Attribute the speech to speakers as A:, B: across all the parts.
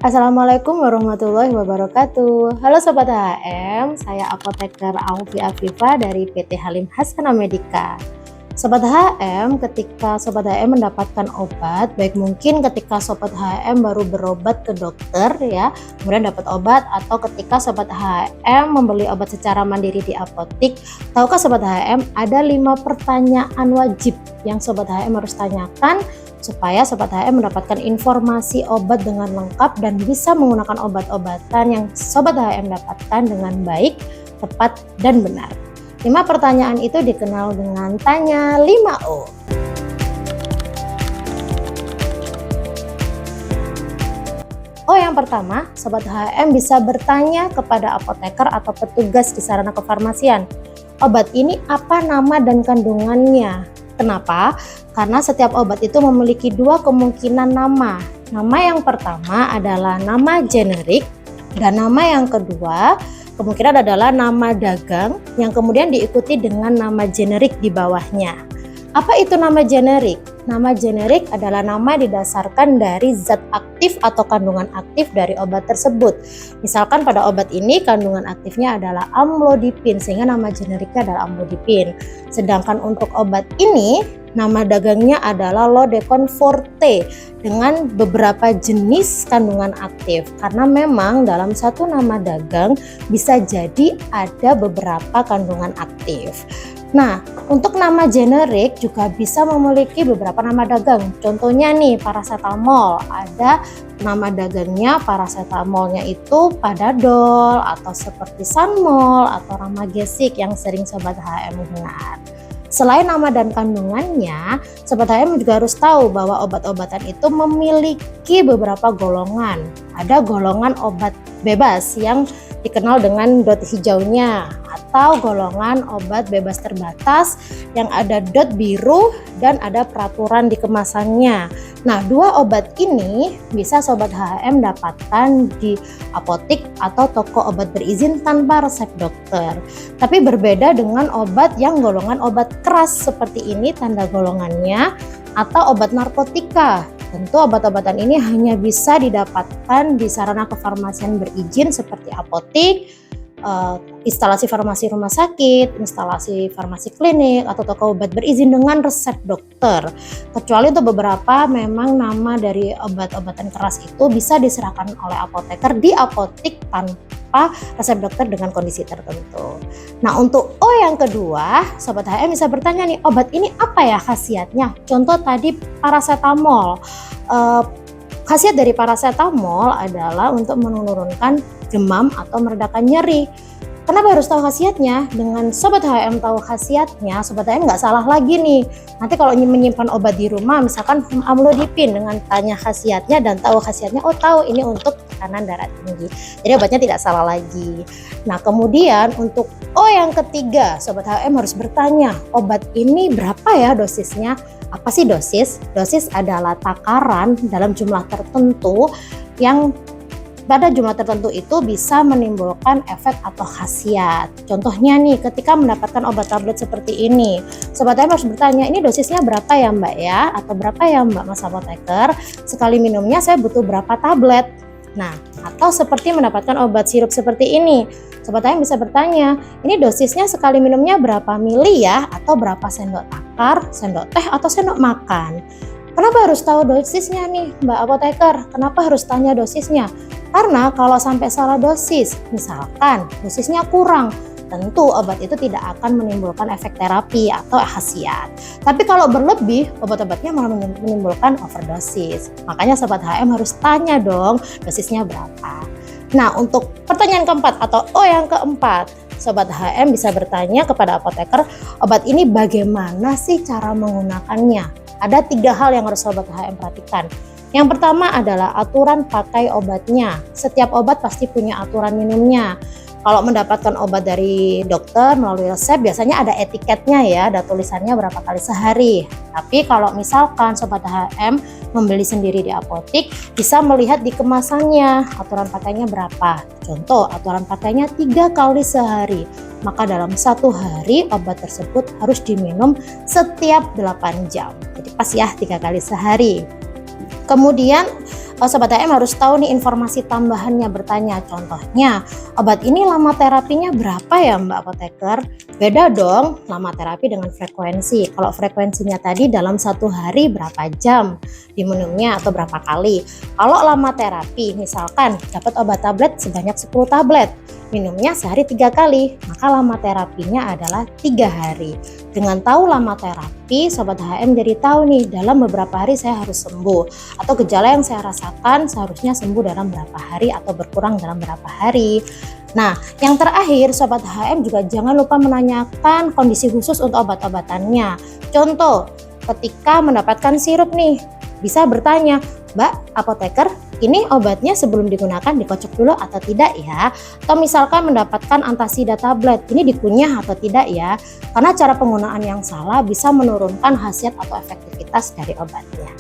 A: Assalamualaikum warahmatullahi wabarakatuh. Halo Sobat HM, saya Apoteker Aufi Afifa dari PT Halim Hasanah Medika. Sobat HM, ketika Sobat HM mendapatkan obat, baik mungkin ketika Sobat HM baru berobat ke dokter ya, kemudian dapat obat, atau ketika Sobat HM membeli obat secara mandiri di apotik. Tahukah Sobat HM, ada 5 pertanyaan wajib yang Sobat HM harus tanyakan supaya Sobat HM mendapatkan informasi obat dengan lengkap dan bisa menggunakan obat-obatan yang Sobat HM dapatkan dengan baik, tepat, dan benar. 5 pertanyaan itu dikenal dengan tanya 5O. Yang pertama, Sobat HM bisa bertanya kepada apoteker atau petugas di sarana kefarmasian. Obat ini apa nama dan kandungannya? Kenapa? Karena setiap obat itu memiliki 2 kemungkinan nama. Nama yang pertama adalah nama generik, dan nama yang kedua kemungkinan adalah nama dagang yang kemudian diikuti dengan nama generik di bawahnya. Apa itu nama generik? Nama generik adalah nama didasarkan dari zat aktif atau kandungan aktif dari obat tersebut. Misalkan pada obat ini kandungan aktifnya adalah amlodipin, sehingga nama generiknya adalah amlodipin. Sedangkan untuk obat ini, nama dagangnya adalah Lodecon Forte dengan beberapa jenis kandungan aktif. Karena memang dalam satu nama dagang bisa jadi ada beberapa kandungan aktif. Nah, untuk nama generik juga bisa memiliki beberapa nama dagang. Contohnya nih, paracetamol. Ada nama dagangnya, paracetamolnya itu Panadol atau seperti Sanmol atau Ramagesik yang sering Sobat HM dengar. Selain nama dan kandungannya, Sobat HM juga harus tahu bahwa obat-obatan itu memiliki beberapa golongan. Ada golongan obat bebas yang dikenal dengan dot hijaunya, atau golongan obat bebas terbatas yang ada dot biru dan ada peraturan di kemasannya. Nah, 2 obat ini bisa Sobat HM dapatkan di apotik atau toko obat berizin tanpa resep dokter. Tapi berbeda dengan obat yang golongan obat keras seperti ini tanda golongannya, atau obat narkotika. Tentu obat-obatan ini hanya bisa didapatkan di sarana kefarmasian berizin seperti apotik, instalasi farmasi rumah sakit, instalasi farmasi klinik, atau toko obat berizin dengan resep dokter. Kecuali untuk beberapa memang nama dari obat-obatan keras itu bisa diserahkan oleh apoteker di apotik tanpa resep dokter dengan kondisi tertentu. Nah, untuk O yang kedua, Sobat HM bisa bertanya nih, obat ini apa ya khasiatnya? Contoh tadi paracetamol. Khasiat dari paracetamol adalah untuk menurunkan demam atau meredakan nyeri. Kenapa harus tahu khasiatnya? Dengan Sobat HM tahu khasiatnya, Sobat HM nggak salah lagi nih. Nanti kalau ingin menyimpan obat di rumah, misalkan amlodipin, dengan tanya khasiatnya dan tahu khasiatnya, oh tahu ini untuk tekanan darah tinggi. Jadi obatnya tidak salah lagi. Nah, kemudian untuk O yang ketiga, Sobat HM harus bertanya, obat ini berapa ya dosisnya? Apa sih dosis? Dosis adalah takaran dalam jumlah tertentu yang pada jumlah tertentu itu bisa menimbulkan efek atau khasiat. Contohnya nih, ketika mendapatkan obat tablet seperti ini, Sobat HM harus bertanya, ini dosisnya berapa ya Mbak ya? Atau berapa ya Mbak Mas Apoteker? Sekali minumnya saya butuh berapa tablet? Nah, atau seperti mendapatkan obat sirup seperti ini, Sobat HM bisa bertanya, ini dosisnya sekali minumnya berapa mili ya? Atau berapa sendok takar, sendok teh, atau sendok makan? Kenapa harus tahu dosisnya nih Mbak Apoteker? Kenapa harus tanya dosisnya? Karena kalau sampai salah dosis, misalkan dosisnya kurang, tentu obat itu tidak akan menimbulkan efek terapi atau khasiat. Tapi kalau berlebih, obat-obatnya malah menimbulkan overdosis. Makanya Sobat HM harus tanya dong dosisnya berapa. Nah, untuk pertanyaan keempat atau O yang keempat, Sobat HM bisa bertanya kepada apoteker, obat ini bagaimana sih cara menggunakannya? Ada 3 hal yang harus Sobat HM perhatikan. Yang pertama adalah aturan pakai obatnya. Setiap obat pasti punya aturan minumnya. Kalau mendapatkan obat dari dokter melalui resep, biasanya ada etiketnya ya, ada tulisannya berapa kali sehari. Tapi kalau misalkan Sobat HM membeli sendiri di apotik, bisa melihat di kemasannya aturan pakainya berapa. Contoh, aturan pakainya 3 kali sehari. Maka dalam 1 hari obat tersebut harus diminum setiap 8 jam. Jadi pas ya 3 kali sehari. Kemudian Sobat HM harus tahu nih informasi tambahannya bertanya. Contohnya, obat ini lama terapinya berapa ya Mbak Apoteker? Beda dong lama terapi dengan frekuensi. Kalau frekuensinya tadi dalam satu hari berapa jam diminumnya atau berapa kali. Kalau lama terapi misalkan dapat obat tablet sebanyak 10 tablet, minumnya sehari 3 kali, maka lama terapinya adalah 3 hari. Dengan tahu lama terapi, Sobat HM jadi tahu nih dalam beberapa hari saya harus sembuh, atau gejala yang saya rasakan seharusnya sembuh dalam berapa hari atau berkurang dalam berapa hari. Nah, yang terakhir Sobat HM juga jangan lupa menanyakan kondisi khusus untuk obat-obatannya. Contoh, ketika mendapatkan sirup nih, bisa bertanya, Mbak Apoteker, ini obatnya sebelum digunakan dikocok dulu atau tidak ya? Atau misalkan mendapatkan antasida tablet, ini dikunyah atau tidak ya? Karena cara penggunaan yang salah bisa menurunkan khasiat atau efektivitas dari obatnya.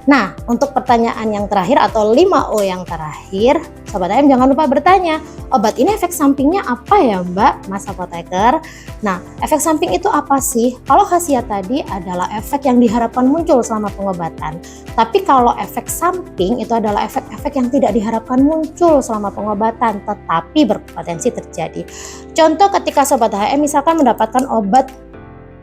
A: Nah, untuk pertanyaan yang terakhir atau 5O yang terakhir, Sobat HM jangan lupa bertanya, obat ini efek sampingnya apa ya Mbak, Mas Apoteker? Nah, efek samping itu apa sih? Kalau khasiat tadi adalah efek yang diharapkan muncul selama pengobatan. Tapi kalau efek samping itu adalah efek-efek yang tidak diharapkan muncul selama pengobatan, tetapi berpotensi terjadi. Contoh ketika Sobat HM misalkan mendapatkan obat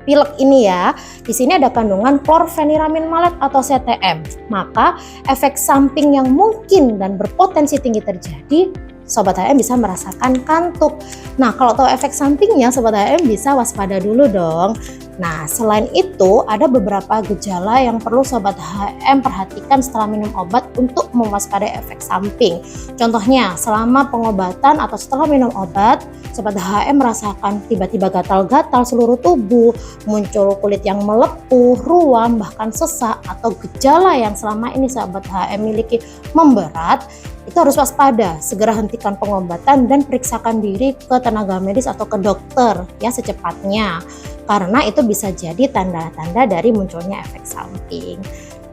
A: pilek ini ya, di sini ada kandungan klorfeniramin malat atau CTM, maka efek samping yang mungkin dan berpotensi tinggi terjadi, Sobat HM bisa merasakan kantuk. Nah, kalau tahu efek sampingnya, Sobat HM bisa waspada dulu dong. Nah, selain itu ada beberapa gejala yang perlu Sobat HM perhatikan setelah minum obat untuk mewaspadai efek samping. Contohnya, selama pengobatan atau setelah minum obat, Sobat HM merasakan tiba-tiba gatal-gatal seluruh tubuh, muncul kulit yang melepuh, ruam, bahkan sesak, atau gejala yang selama ini Sobat HM miliki memberat, itu harus waspada, segera hentikan pengobatan dan periksakan diri ke tenaga medis atau ke dokter ya secepatnya, karena itu bisa jadi tanda-tanda dari munculnya efek samping.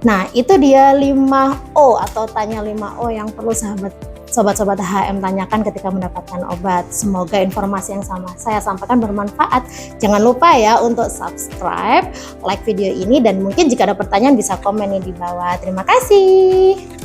A: Nah, itu dia 5O atau tanya 5O yang perlu sobat-sobat HM tanyakan ketika mendapatkan obat. Semoga informasi yang saya sampaikan bermanfaat. Jangan lupa ya untuk subscribe, like video ini, dan mungkin jika ada pertanyaan bisa komen di bawah. Terima kasih.